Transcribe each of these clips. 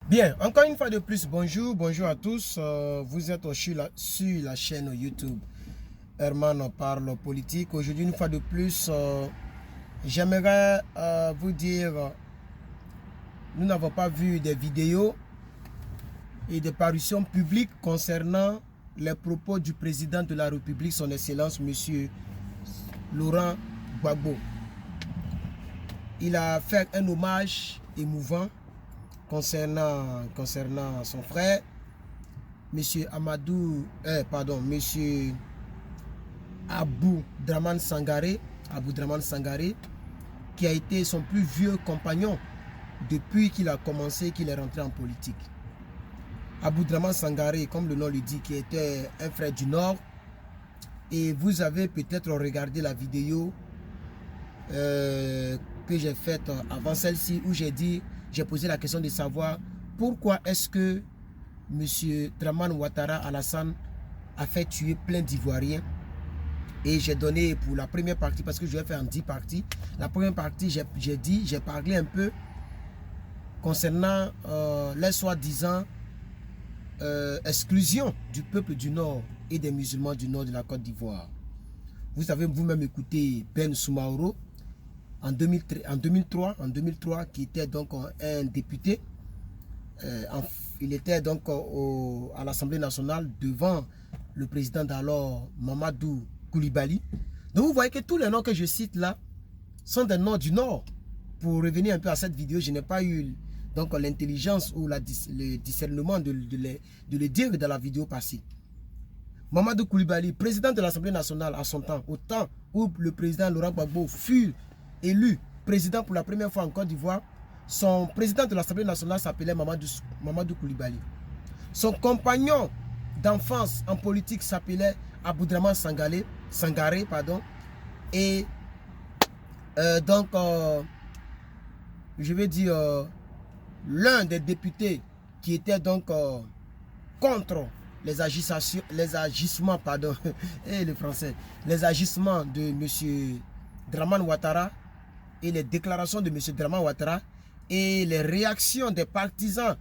Bien, encore une fois de plus, bonjour à tous. Vous êtes sur la chaîne YouTube Herman parle politique. Aujourd'hui, une fois de plus, j'aimerais vous dire, nous n'avons pas vu des vidéos et des parutions publiques concernant les propos du président de la République, son Excellence, M. Laurent Gbagbo. Il a fait un hommage émouvant concernant son frère, M. Aboudraman Sangaré, qui a été son plus vieux compagnon depuis qu'il a commencé, qu'il est rentré en politique. Aboudraman Sangaré, comme le nom le dit, qui était un frère du Nord. Et vous avez peut-être regardé la vidéo que j'ai faite avant celle-ci, où j'ai posé la question de savoir pourquoi est-ce que M. Dramane Ouattara Alassane a fait tuer plein d'Ivoiriens. Et j'ai donné pour la première partie, parce que je vais faire en 10 parties. La première partie, j'ai parlé un peu concernant les soi-disant exclusion du peuple du Nord et des musulmans du Nord de la Côte d'Ivoire. Vous avez vous-même écouté Ben Soumaoro en 2003, qui était donc un député. Il était donc à l'Assemblée nationale devant le président d'alors, Mamadou Koulibaly. Donc vous voyez que tous les noms que je cite là sont des noms du Nord. Pour revenir un peu à cette vidéo, je n'ai pas eu donc l'intelligence ou le discernement de le dire dans la vidéo passée. Mamadou Koulibaly, président de l'Assemblée nationale à son temps, au temps où le président Laurent Gbagbo fut élu président pour la première fois en Côte d'Ivoire, son président de l'Assemblée nationale s'appelait Mamadou Koulibaly. Son compagnon d'enfance en politique s'appelait Aboudraman Sangaré. Et je vais dire, l'un des députés qui était donc contre les agissements de M. Dramane Ouattara et les déclarations de M. Dramane Ouattara et les réactions des partisans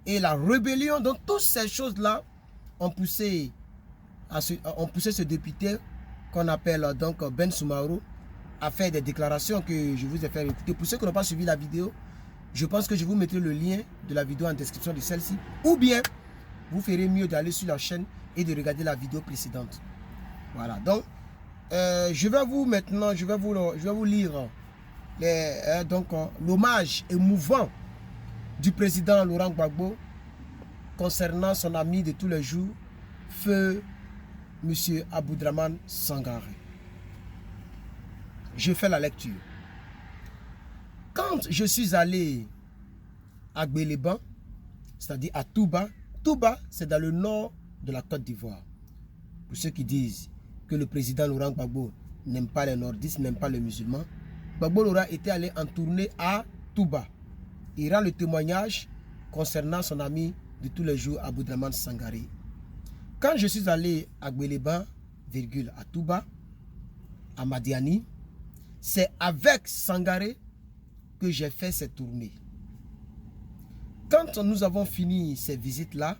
et la rébellion. Donc toutes ces choses-là ont poussé ce député qu'on appelle donc Ben Soumaoro à faire des déclarations que je vous ai fait écouter. Pour ceux qui n'ont pas suivi la vidéo, je pense que je vous mettrai le lien de la vidéo en description de celle-ci. Ou bien, vous ferez mieux d'aller sur la chaîne et de regarder la vidéo précédente. Voilà. Donc, je vais vous lire l'hommage émouvant du président Laurent Gbagbo concernant son ami de tous les jours, feu M. Aboudraman Sangaré. Je fais la lecture. Quand je suis allé à Gbéléban, c'est-à-dire à Touba, Touba c'est dans le nord de la Côte d'Ivoire. Pour ceux qui disent que le président Laurent Gbagbo n'aime pas les nordistes, n'aime pas les musulmans, Gbagbo Laurent était allé en tournée à Touba. Il rend le témoignage concernant son ami de tous les jours, Aboudraman Sangaré. Quand je suis allé à Gbéléban, à Touba, à Madiani, c'est avec Sangaré que j'ai fait cette tournée. Quand nous avons fini ces visites-là,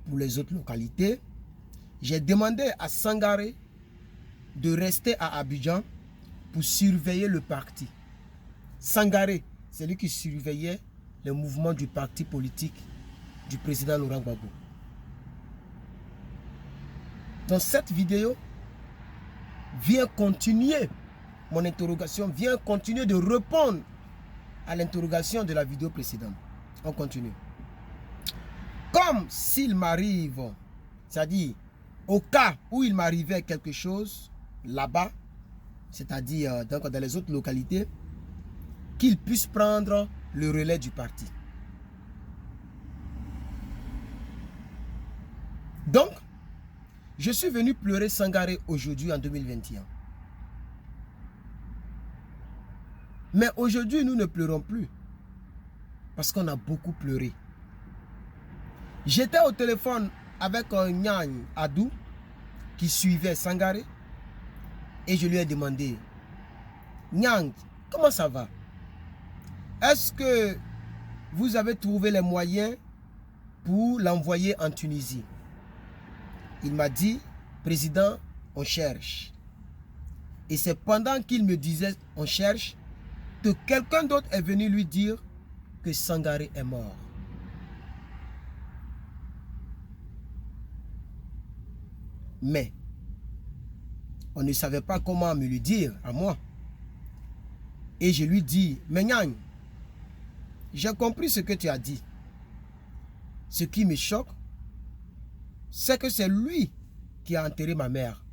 pour les autres localités, j'ai demandé à Sangaré de rester à Abidjan pour surveiller le parti. Sangaré, c'est lui qui surveillait les mouvements du parti politique du président Laurent Gbagbo. Dans cette vidéo, viens continuer mon interrogation, viens continuer de répondre à l'interrogation de la vidéo précédente. On continue. Comme s'il m'arrive, c'est-à-dire au cas où il m'arrivait quelque chose là-bas, c'est-à-dire dans les autres localités, qu'il puisse prendre le relais du parti. Donc, je suis venu pleurer Sangaré aujourd'hui en 2021. Mais aujourd'hui, nous ne pleurons plus. Parce qu'on a beaucoup pleuré. J'étais au téléphone avec un Nyang Adou qui suivait Sangaré. Et je lui ai demandé, Nyang, comment ça va? Est-ce que vous avez trouvé les moyens pour l'envoyer en Tunisie. Il m'a dit, président, on cherche. Et c'est pendant qu'il me disait, on cherche, que quelqu'un d'autre est venu lui dire que Sangaré est mort. Mais, on ne savait pas comment me le dire à moi. Et je lui dis, mais Nyang, j'ai compris ce que tu as dit. Ce qui me choque, c'est que c'est lui qui a enterré ma mère.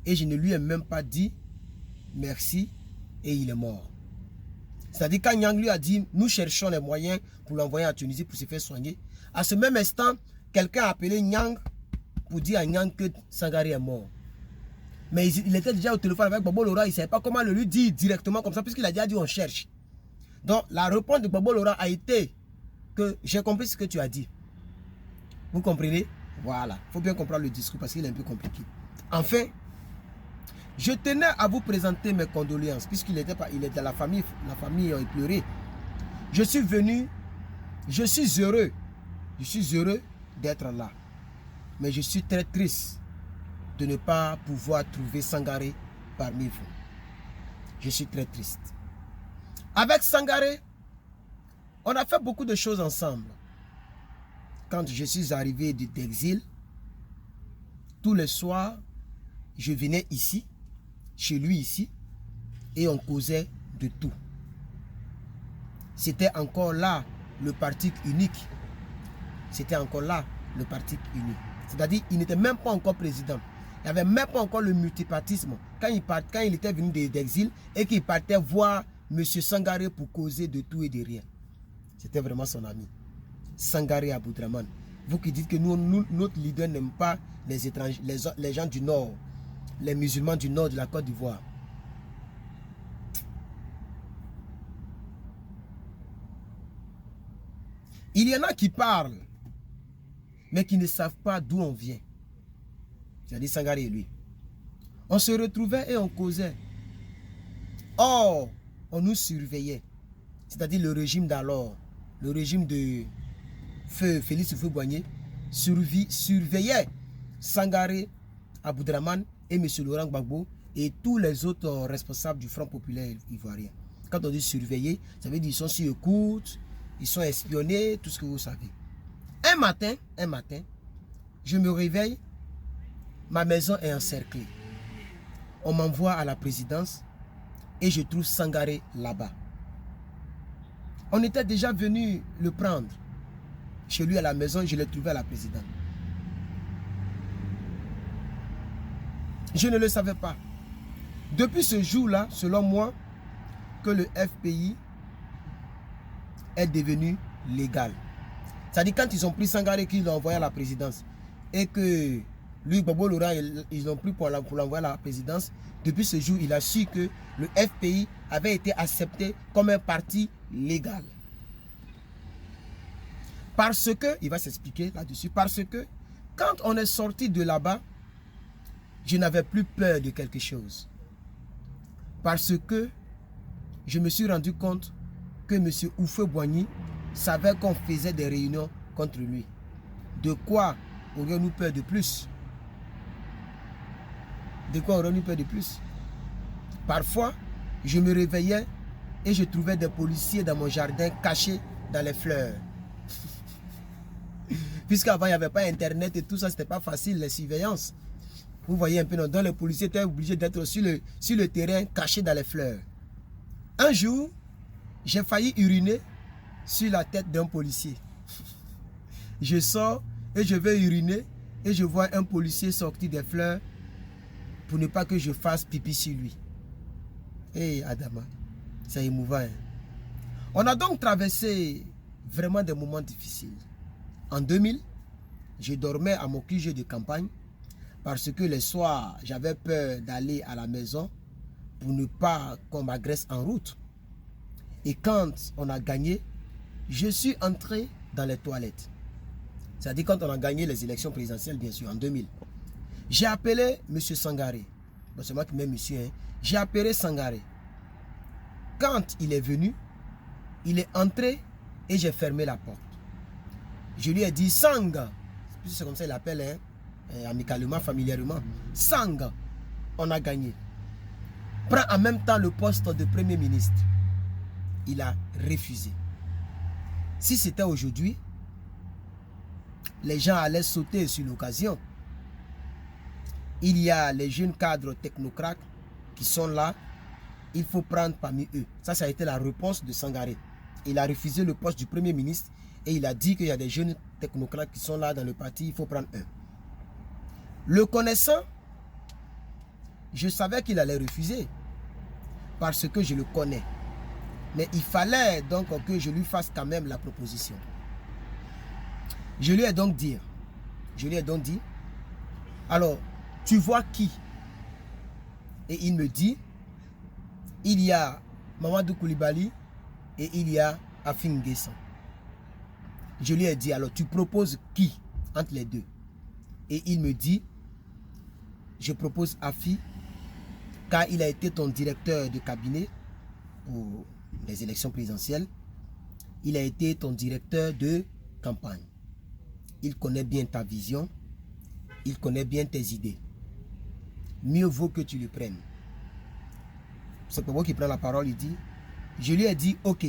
Et je ne lui ai même pas dit merci et il est mort. C'est-à-dire quand Nyang lui a dit, nous cherchons les moyens pour l'envoyer en Tunisie pour se faire soigner. À ce même instant, quelqu'un a appelé Nyang pour dire à Nyang que Sangaré est mort. Mais il était déjà au téléphone avec Bobo Laurent, il ne savait pas comment le lui dire directement comme ça, puisqu'il a déjà dit on cherche. Donc la réponse de Bobo Laurent a été que j'ai compris ce que tu as dit. Vous comprenez? Voilà, il faut bien comprendre le discours parce qu'il est un peu compliqué. Enfin, je tenais à vous présenter mes condoléances, puisqu'il était dans la famille pleurait. Je suis venu, je suis heureux d'être là. Mais je suis très triste de ne pas pouvoir trouver Sangaré parmi vous. Je suis très triste. Avec Sangaré, on a fait beaucoup de choses ensemble. Quand je suis arrivé d'exil, tous les soirs, je venais ici, chez lui ici, et on causait de tout. C'était encore là le parti unique. C'était encore là le parti unique. C'est-à-dire qu'il n'était même pas encore président. Il n'y avait même pas encore le multipartisme. Quand il était venu d'exil et qu'il partait voir M. Sangaré pour causer de tout et de rien. C'était vraiment son ami. Sangaré Aboudraman. Vous qui dites que notre leader n'aime pas les étrangers, les gens du Nord, les musulmans du Nord de la Côte d'Ivoire. Il y en a qui parlent, mais qui ne savent pas d'où on vient. C'est-à-dire Sangaré et lui. On se retrouvait et on causait. Or, on nous surveillait. C'est-à-dire le régime d'alors, le régime de Félix Houphouët-Boigny, surveillait Sangaré Aboudraman et M. Laurent Gbagbo et tous les autres responsables du Front populaire ivoirien. Quand on dit surveiller, ça veut dire qu'ils sont sur écoute, ils sont espionnés, tout ce que vous savez. Un matin, je me réveille, ma maison est encerclée. On m'envoie à la présidence et je trouve Sangaré là-bas. On était déjà venu le prendre chez lui à la maison, je l'ai trouvé à la présidence. Je ne le savais pas. Depuis ce jour-là, selon moi, que le FPI est devenu légal. C'est-à-dire quand ils ont pris Sangaré, qu'ils l'ont envoyé à la présidence, et que lui, Bobo Laurent, ils l'ont pris pour l'envoyer à la présidence, depuis ce jour, il a su que le FPI avait été accepté comme un parti légal. Parce que, il va s'expliquer là-dessus, parce que quand on est sorti de là-bas, je n'avais plus peur de quelque chose. Parce que je me suis rendu compte que M. Houphouët-Boigny savait qu'on faisait des réunions contre lui. De quoi aurions-nous peur de plus? De quoi aurions-nous peur de plus? Parfois, je me réveillais et je trouvais des policiers dans mon jardin cachés dans les fleurs. Puisqu'avant, il n'y avait pas Internet et tout ça, c'était pas facile, les surveillances. Vous voyez un peu, donc les policiers étaient obligés d'être sur le terrain, cachés dans les fleurs. Un jour, j'ai failli uriner sur la tête d'un policier. Je sors et je vais uriner et je vois un policier sortir des fleurs pour ne pas que je fasse pipi sur lui. Hé Adama, c'est émouvant. Hein? On a donc traversé vraiment des moments difficiles. En 2000, je dormais à mon QG de campagne parce que les soirs, j'avais peur d'aller à la maison pour ne pas qu'on m'agresse en route. Et quand on a gagné, je suis entré dans les toilettes. C'est-à-dire quand on a gagné les élections présidentielles, bien sûr, en 2000. J'ai appelé M. Sangaré. Bon, c'est moi qui mets monsieur. Hein. J'ai appelé Sangaré. Quand il est venu, Il est entré et j'ai fermé la porte. Je lui ai dit, Sang, c'est comme ça il appelle, hein, amicalement, familièrement, Sang, on a gagné. Prends en même temps le poste de Premier ministre. Il a refusé. Si c'était aujourd'hui, les gens allaient sauter sur l'occasion. Il y a les jeunes cadres technocrates qui sont là. Il faut prendre parmi eux. Ça a été la réponse de Sangaré. Il a refusé le poste du Premier ministre et il a dit qu'il y a des jeunes technocrates qui sont là dans le parti. Il faut prendre un. Le connaissant, je savais qu'il allait refuser parce que je le connais. Mais il fallait donc que je lui fasse quand même la proposition. Je lui ai donc dit, alors, tu vois qui? Et il me dit, il y a Mamadou Koulibaly et il y a Afi N'Guessan. Je lui ai dit, alors tu proposes qui entre les deux? Et il me dit, je propose Afi, car il a été ton directeur de cabinet pour les élections présidentielles. Il a été ton directeur de campagne. Il connaît bien ta vision. Il connaît bien tes idées. Mieux vaut que tu le prennes. C'est pour moi qui prend la parole. Il dit, je lui ai dit ok.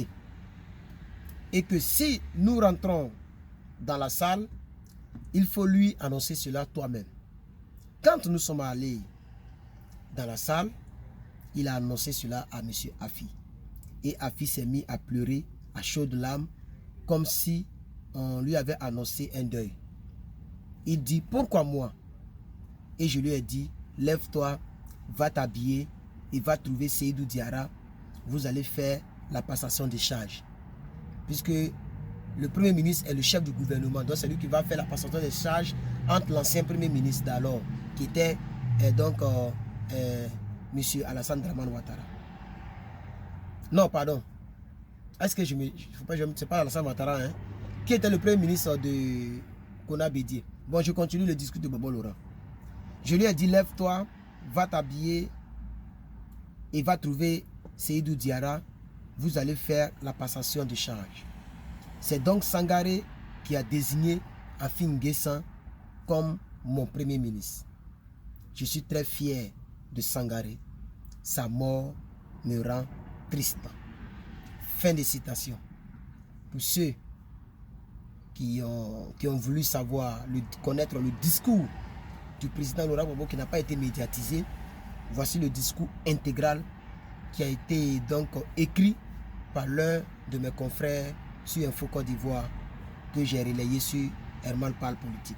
Et que si nous rentrons dans la salle, il faut lui annoncer cela toi-même. Quand nous sommes allés dans la salle, il a annoncé cela à M. Afi. Et Afi s'est mis à pleurer à chaudes larmes, comme si on lui avait annoncé un deuil. Il dit, pourquoi moi? Et je lui ai dit, lève-toi, va t'habiller et va trouver Seydou Diarra. Vous allez faire la passation des charges. Puisque le Premier ministre est le chef du gouvernement, donc c'est lui qui va faire la passation des charges entre l'ancien Premier ministre d'alors, qui était M. Alassane Dramane Ouattara. Non, pardon. Est-ce que c'est pas Alassane Ouattara, hein? Qui était le Premier ministre de Kona Bédié. Bon, je continue le discours de Bobo Laurent. Je lui ai dit, lève-toi, va t'habiller et va trouver Seydou Diarra. Vous allez faire la passation de charge. C'est donc Sangaré qui a désigné Afi N'Guessan comme mon Premier ministre. Je suis très fier de Sangaré. Sa mort me rend triste. Fin de citation. Pour ceux qui ont voulu savoir, connaître le discours du président Laurent Gbagbo qui n'a pas été médiatisé, voici le discours intégral qui a été donc écrit par l'un de mes confrères sur Info Côte d'Ivoire que j'ai relayé sur Herman Parle Politique.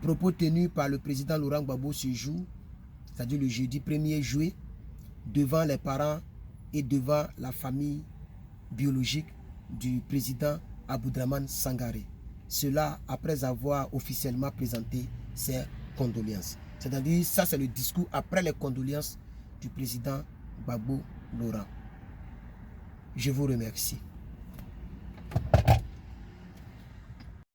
Propos tenus par le président Laurent Gbagbo ce jour, c'est-à-dire le jeudi 1er juillet, devant les parents et devant la famille biologique du président Aboudraman Sangaré. Cela après avoir officiellement présenté ses condoléances. C'est-à-dire, ça c'est le discours après les condoléances du président Gbagbo Laurent. Je vous remercie.